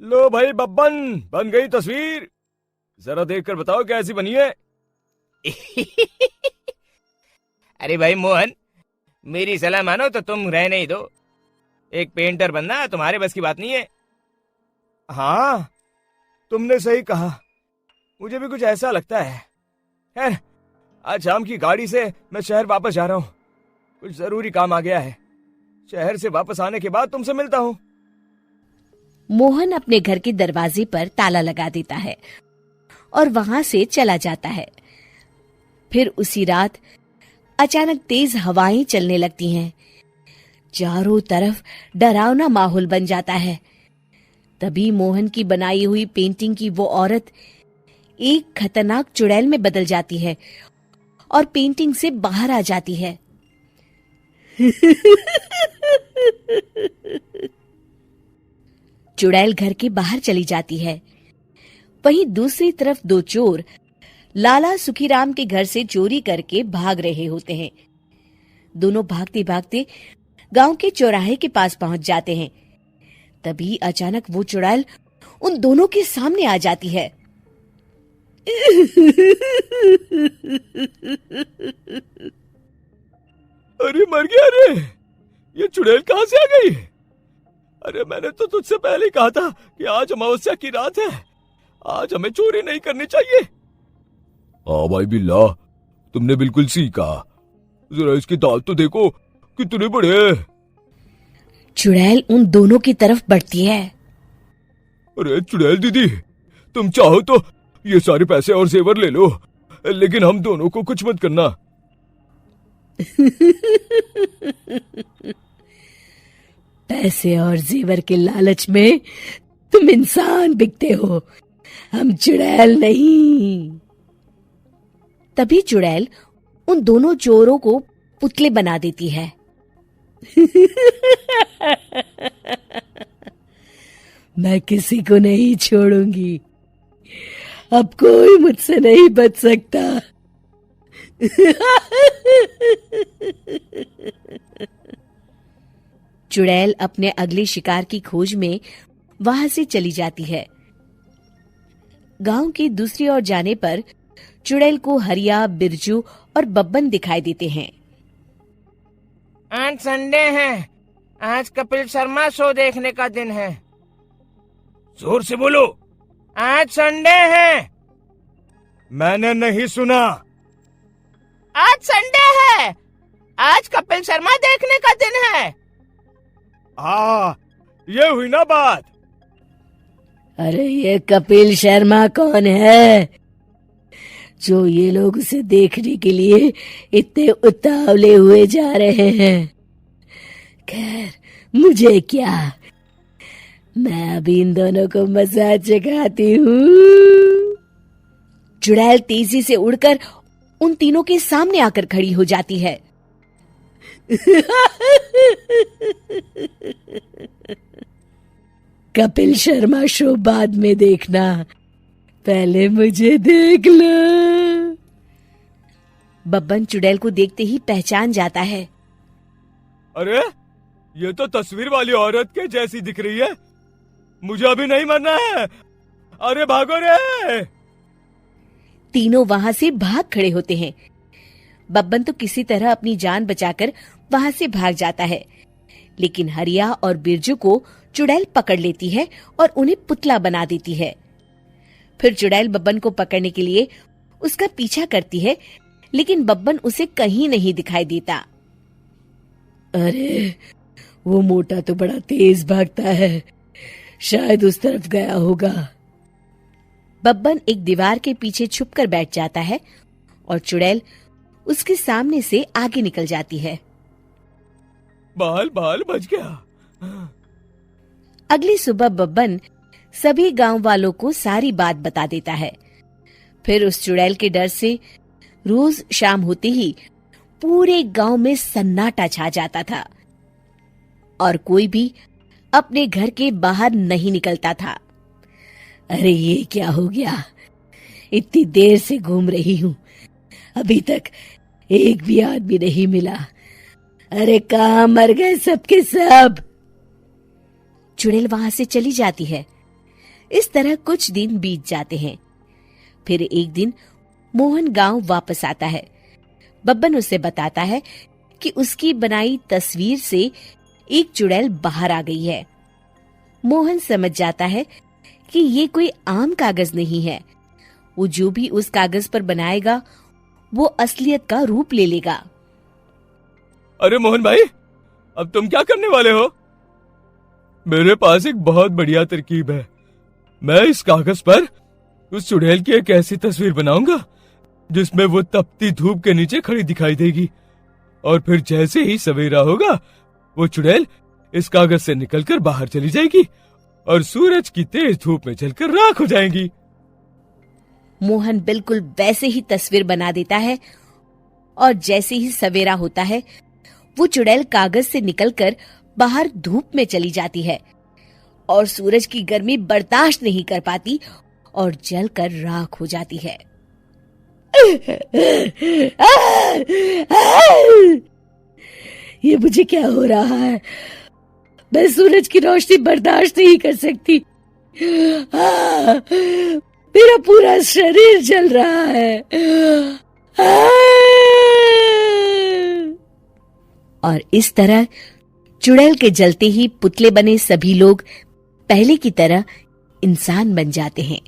लो भाई बब्बन, बन गई तस्वीर। जरा देखकर बताओ कैसी बनी है। अरे भाई मोहन, मेरी सलाह मानो तो तुम रहने ही दो। एक पेंटर बनना तुम्हारे बस की बात नहीं है। हाँ, तुमने सही कहा। मुझे भी कुछ ऐसा लगता है। खैर, आज शाम की गाड़ी से मैं शहर वापस जा रहा हूँ। कुछ जरूरी काम आ गया है। शहर से वापस आने के बाद तुमसे मिलता हूँ। मोहन अपने घर के दरवाजे पर ताला लगा देता है और वहां से चला जाता है। फिर उसी रात अचानक तेज हवाएं चलने लगती हैं। चारों तरफ डरावना माहौल बन जाता है। तभी मोहन की बनाई हुई पेंटिंग की वो औरत एक खतरनाक चुड़ैल में बदल जाती है और पेंटिंग से बाहर आ जाती है। चुड़ैल घर के बाहर चली जाती है। वहीं दूसरी तरफ दो चोर लाला सुखीराम के घर से चोरी करके भाग रहे होते हैं। दोनों भागते भागते गांव के चौराहे के पास पहुंच जाते हैं। तभी अचानक वो चुड़ैल उन दोनों के सामने आ जाती है। अरे मर गया रे! ये चुड़ैल कहाँ से आ गई? अरे मैंने तो तुझसे पहले ही कहा था कि आज अमावस्या की रात है। आज हमें चोरी नहीं करनी चाहिए। हाँ भाई बिल्ला, तुमने बिल्कुल सही कहा। जरा इसके दांत तो देखो, कितने बड़े हैं। चुड़ैल उन दोनों की तरफ बढ़ती है। अरे चुड़ैल दीदी, तुम चाहो तो ये सारे पैसे और जेवर ले लो, लेकिन हम दोनों को कुछ मत करना। पैसे और जेवर के लालच में तुम इंसान बिकते हो, हम चुड़ैल नहीं। तभी चुड़ैल उन दोनों चोरों को पुतले बना देती है। मैं किसी को नहीं छोड़ूंगी। अब कोई मुझसे नहीं बच सकता। चुड़ैल अपने अगले शिकार की खोज में वहां से चली जाती है। गांव की दूसरी ओर जाने पर चुड़ैल को हरिया, बिरजू और बब्बन दिखाई देते हैं। आज संडे है, आज कपिल शर्मा शो देखने का दिन है। जोर से बोलो। आज संडे है। मैंने नहीं सुना। आज संडे है, आज कपिल शर्मा देखने का दिन है। हाँ, ये हुई ना बात। अरे ये कपिल शर्मा कौन है जो ये लोग उसे देखने के लिए इतने उतावले हुए जा रहे हैं? खैर, मुझे क्या, मैं अभी इन दोनों को मजा चखाती हूँ। चुड़ैल तेजी से उड़कर उन तीनों के सामने आकर खड़ी हो जाती है। कपिल शर्मा शो बाद में देखना, पहले मुझे देख लो। बब्बन चुड़ैल को देखते ही पहचान जाता है। अरे ये तो तस्वीर वाली औरत के जैसी दिख रही है। मुझे अभी नहीं मरना है। अरे भागो रे! तीनों वहां से भाग खड़े होते हैं। बब्बन तो किसी तरह अपनी जान बचाकर वहां से भाग जाता है, लेकिन हरिया और बिरजू को चुड़ैल पकड़ लेती है और उन्हें पुतला बना देती है। फिर चुड़ैल बब्बन को पकड़ने के लिए उसका पीछा करती है, लेकिन बब्बन उसे कहीं नहीं दिखाई देता। अरे वो मोटा तो बड़ा तेज भागता है, शायद उस तरफ गया होगा। बब्बन एक दीवार के पीछे छुपकर बैठ जाता है और चुड़ैल उसके सामने से आगे निकल जाती है। बाल बाल बच गया। अगली सुबह बब्बन सभी गांव वालों को सारी बात बता देता है। फिर उस चुड़ैल के डर से रोज शाम होते ही पूरे गांव में सन्नाटा छा जाता था और कोई भी अपने घर के बाहर नहीं निकलता था। अरे ये क्या हो गया? इतनी देर से घूम रही हूँ, अभी तक एक भी आदमी नहीं मिला। अरे कहाँ मर गए सबके सब? चुड़ैल वहां से चली जाती है, इस तरह कुछ दिन बीत जाते हैं। फिर एक दिन मोहन गांव वापस आता है। बब्बन उसे बताता है कि उसकी बनाई तस्वीर से एक चुड़ैल बाहर आ गई है। मोहन समझ जाता है कि ये कोई आम कागज नहीं है। वो जो भी उस कागज पर बनाएगा वो असलियत का रूप ले लेगा। अरे मोहन भाई, अब तुम क्या करने वाले हो? मेरे पास एक बहुत बढ़िया तरकीब है। मैं इस कागज पर उस चुड़ैल की एक ऐसी तस्वीर बनाऊंगा जिसमें वो तपती धूप के नीचे खड़ी दिखाई देगी, और फिर जैसे ही सवेरा होगा वो चुड़ैल इस कागज से निकलकर बाहर चली जाएगी और सूरज की तेज धूप में जलकर राख हो जाएंगी। मोहन बिल्कुल वैसे ही तस्वीर बना देता है और जैसे ही सवेरा होता है वो चुड़ैल कागज से निकलकर बाहर धूप में चली जाती है और सूरज की गर्मी बर्दाश्त नहीं कर पाती और जलकर राख हो जाती है। ये मुझे क्या हो रहा है? मैं सूरज की रोशनी बर्दाश्त नहीं कर सकती। मेरा पूरा शरीर जल रहा है। और इस तरह चुड़ैल के जलते ही पुतले बने सभी लोग पहले की तरह इंसान बन जाते हैं।